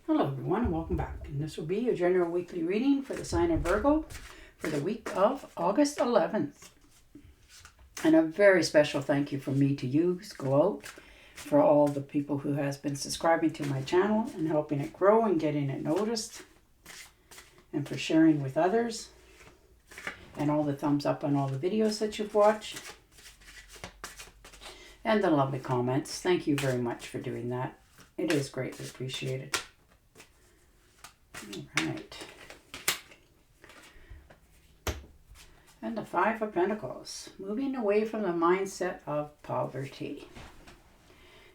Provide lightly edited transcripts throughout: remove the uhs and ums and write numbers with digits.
Hello everyone and welcome back. And this will be your general weekly reading for the sign of Virgo for the week of August 11th. And a very special thank you from me to you go out for all the people who has been subscribing to my channel and helping it grow and getting it noticed, and for sharing with others, and all the thumbs up on all the videos that you've watched, and the lovely comments. Thank you very much for doing that. It is greatly appreciated. All right. And the Five of Pentacles. Moving away from the mindset of poverty.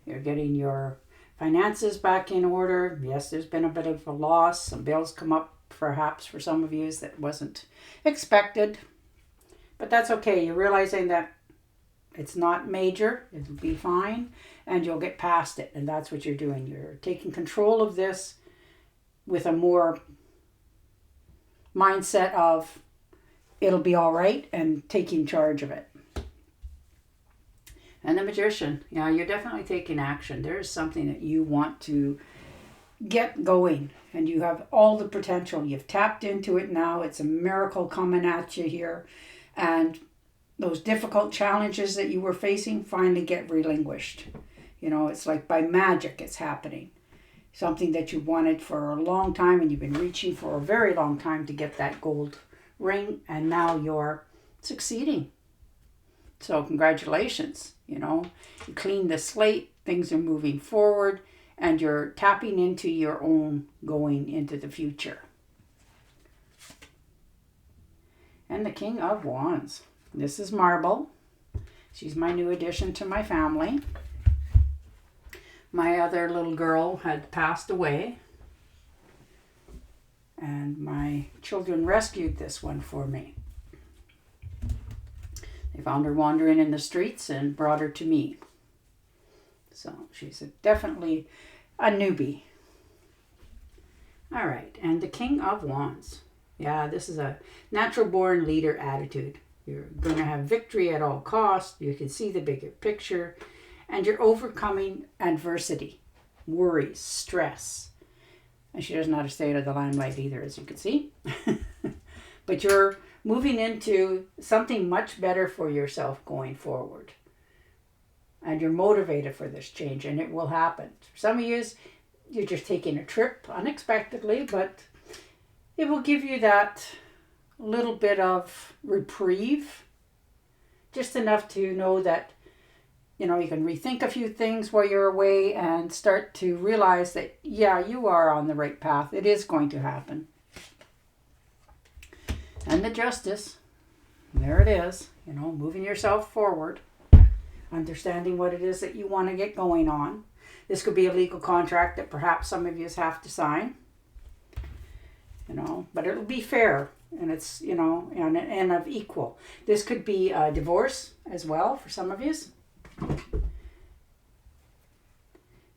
You're getting your finances back in order. Yes, there's been a bit of a loss. Some bills come up perhaps for some of you that wasn't expected. But that's okay. You're realizing that it's not major. It'll be fine. And you'll get past it. And that's what you're doing. You're taking control of this with a more mindset of it'll be all right and taking charge of it. And the Magician. Yeah, you're definitely taking action. There's something that you want to get going. And you have all the potential. You've tapped into it now. It's a miracle coming at you here. And those difficult challenges that you were facing finally get relinquished. You know, it's like by magic it's happening. Something that you wanted for a long time and you've been reaching for a very long time to get that gold ring, and now you're succeeding. So congratulations, you know. You cleaned the slate, things are moving forward, and you're tapping into your own going into the future. And the King of Wands. This is Marble. She's my new addition to my family. My other little girl had passed away, and my children rescued this one for me. They found her wandering in the streets and brought her to me. So she's definitely a newbie. All right, and the King of Wands. Yeah, this is a natural born leader attitude. You're going to have victory at all costs. You can see the bigger picture. And you're overcoming adversity, worries, stress. And she doesn't know how to stay out of the limelight either, as you can see. But you're moving into something much better for yourself going forward. And you're motivated for this change, and it will happen. For some of you, you're just taking a trip unexpectedly, but it will give you that little bit of reprieve. Just enough to know that you know, you can rethink a few things while you're away and start to realize that, yeah, you are on the right path. It is going to happen. And the Justice. There it is. You know, moving yourself forward. Understanding what it is that you want to get going on. This could be a legal contract that perhaps some of you have to sign. You know, but it'll be fair. And it's, you know, and of equal. This could be a divorce as well for some of you.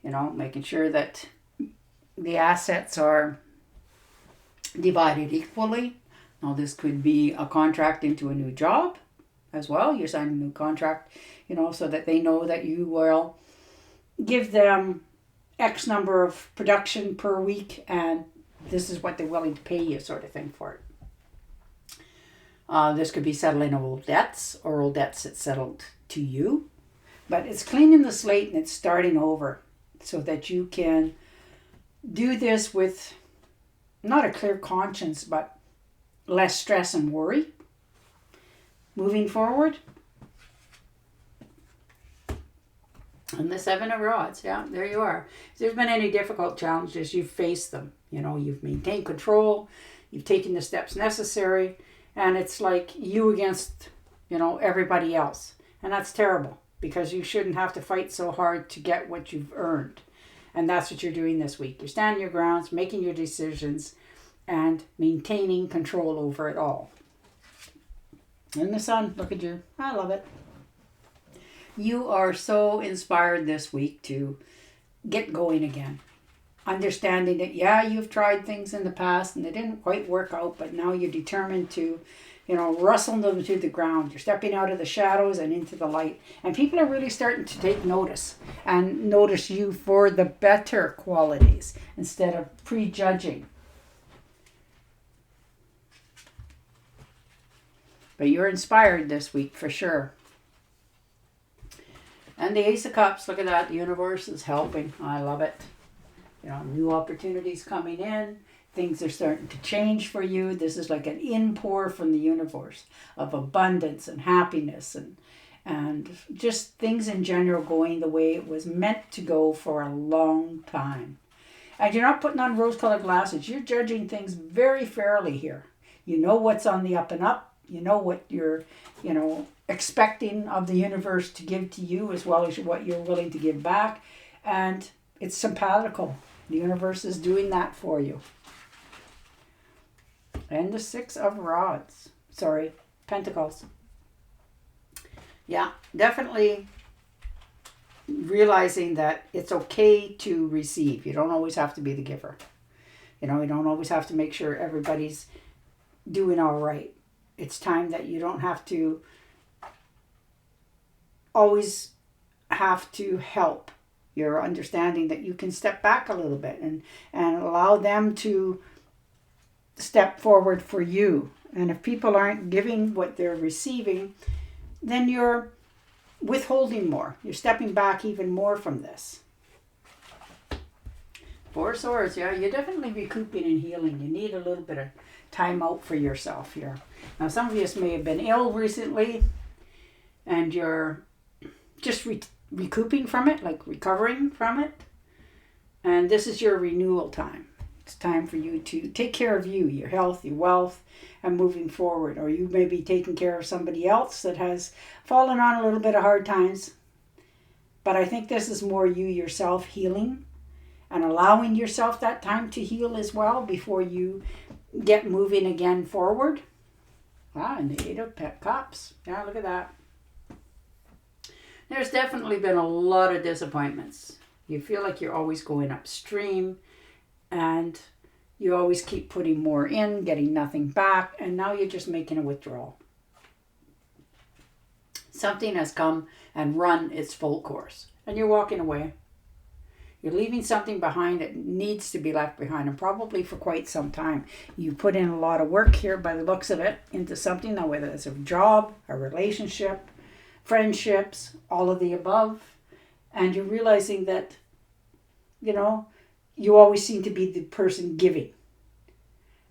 You know, making sure that the assets are divided equally. Now, this could be a contract into a new job as well. You're signing a new contract, you know, so that they know that you will give them X number of production per week and this is what they're willing to pay you, sort of thing for it. This could be settling old debts or old debts that settled to you. But it's cleaning the slate and it's starting over so that you can do this with not a clear conscience, but less stress and worry moving forward. And the Seven of Rods, yeah, there you are. If there's been any difficult challenges, you've faced them. You know, you've maintained control, you've taken the steps necessary, and it's like you against, you know, everybody else. And that's terrible. Because you shouldn't have to fight so hard to get what you've earned. And that's what you're doing this week. You're standing your grounds, making your decisions, and maintaining control over it all. And the Sun, look at you. I love it. You are so inspired this week to get going again. Understanding that, yeah, you've tried things in the past and they didn't quite work out, but now you're determined to rustle them to the ground. You're stepping out of the shadows and into the light. And people are really starting to take notice and notice you for the better qualities instead of prejudging. But you're inspired this week for sure. And the Ace of Cups, look at that. The universe is helping. I love it. New opportunities coming in. Things are starting to change for you. This is like an in-pour from the universe of abundance and happiness and just things in general going the way it was meant to go for a long time. And you're not putting on rose-colored glasses. You're judging things very fairly here. You know what's on the up and up. You know what you're, expecting of the universe to give to you as well as what you're willing to give back. And it's simpatical. The universe is doing that for you. And the Six of Pentacles. Yeah, definitely realizing that it's okay to receive. You don't always have to be the giver. You don't always have to make sure everybody's doing all right. It's time that you don't have to always have to help. You're understanding that you can step back a little bit and allow them to step forward for you. And if people aren't giving what they're receiving, then you're withholding more. You're stepping back even more from this. Four of Swords, yeah, you're definitely recouping and healing. You need a little bit of time out for yourself here. Now, some of you may have been ill recently, and you're just recouping from it, like recovering from it. And this is your renewal time. It's time for you to take care of you, your health, your wealth, and moving forward. Or you may be taking care of somebody else that has fallen on a little bit of hard times. But I think this is more you yourself healing and allowing yourself that time to heal as well before you get moving again forward. And the Eight of Cups. Yeah, look at that. There's definitely been a lot of disappointments. You feel like you're always going upstream and you always keep putting more in, getting nothing back, and now you're just making a withdrawal. Something has come and run its full course, and you're walking away. You're leaving something behind that needs to be left behind, and probably for quite some time. You put in a lot of work here by the looks of it into something, now whether it's a job, a relationship, friendships, all of the above, and you're realizing that, you always seem to be the person giving.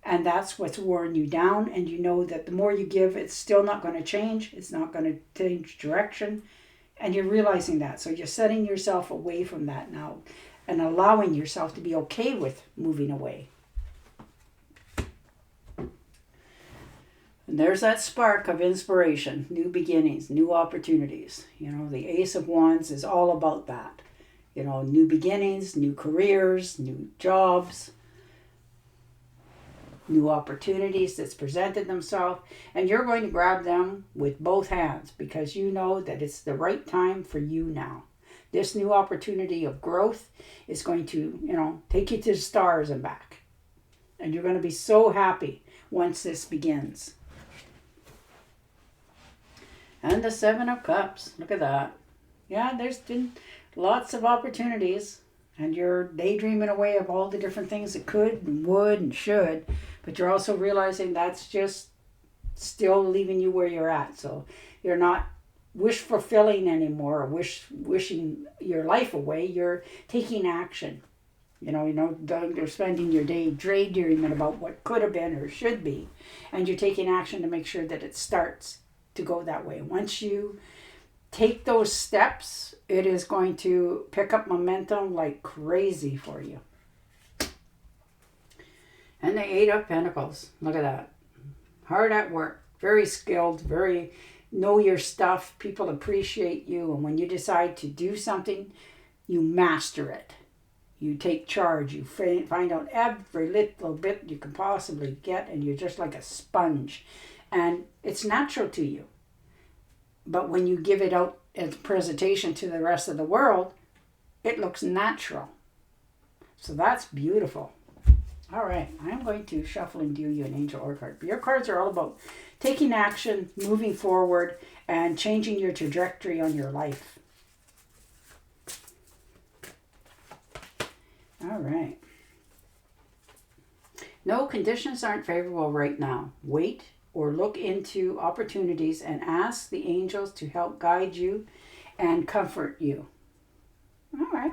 And that's what's worn you down. And you know that the more you give, it's still not going to change. It's not going to change direction. And you're realizing that. So you're setting yourself away from that now and allowing yourself to be okay with moving away. And there's that spark of inspiration, new beginnings, new opportunities. The Ace of Wands is all about that. New beginnings, new careers, new jobs, new opportunities that's presented themselves. And you're going to grab them with both hands because you know that it's the right time for you now. This new opportunity of growth is going to, take you to the stars and back. And you're going to be so happy once this begins. And the Seven of Cups. Look at that. Yeah, there's been lots of opportunities. And you're daydreaming away of all the different things that could and would and should. But you're also realizing that's just still leaving you where you're at. So you're not wish fulfilling anymore or wishing your life away. You're taking action. You're spending your day daydreaming about what could have been or should be. And you're taking action to make sure that it starts to go that way. Once you take those steps, it is going to pick up momentum like crazy for you. And the Eight of Pentacles. Look at that. Hard at work. Very skilled. Very know your stuff. People appreciate you. And when you decide to do something, you master it. You take charge. You find out every little bit you can possibly get. And you're just like a sponge. And it's natural to you. But when you give it out as a presentation to the rest of the world, it looks natural. So that's beautiful. All right, I'm going to shuffle and deal you an angel or card. Your cards are all about taking action, moving forward, and changing your trajectory on your life. All right. No, conditions aren't favorable right now. Wait or look into opportunities and ask the angels to help guide you and comfort you. All right.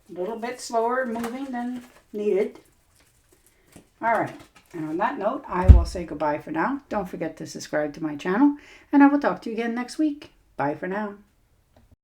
A little bit slower moving than needed. All right. And on that note, I will say goodbye for now. Don't forget to subscribe to my channel, and I will talk to you again next week. Bye for now.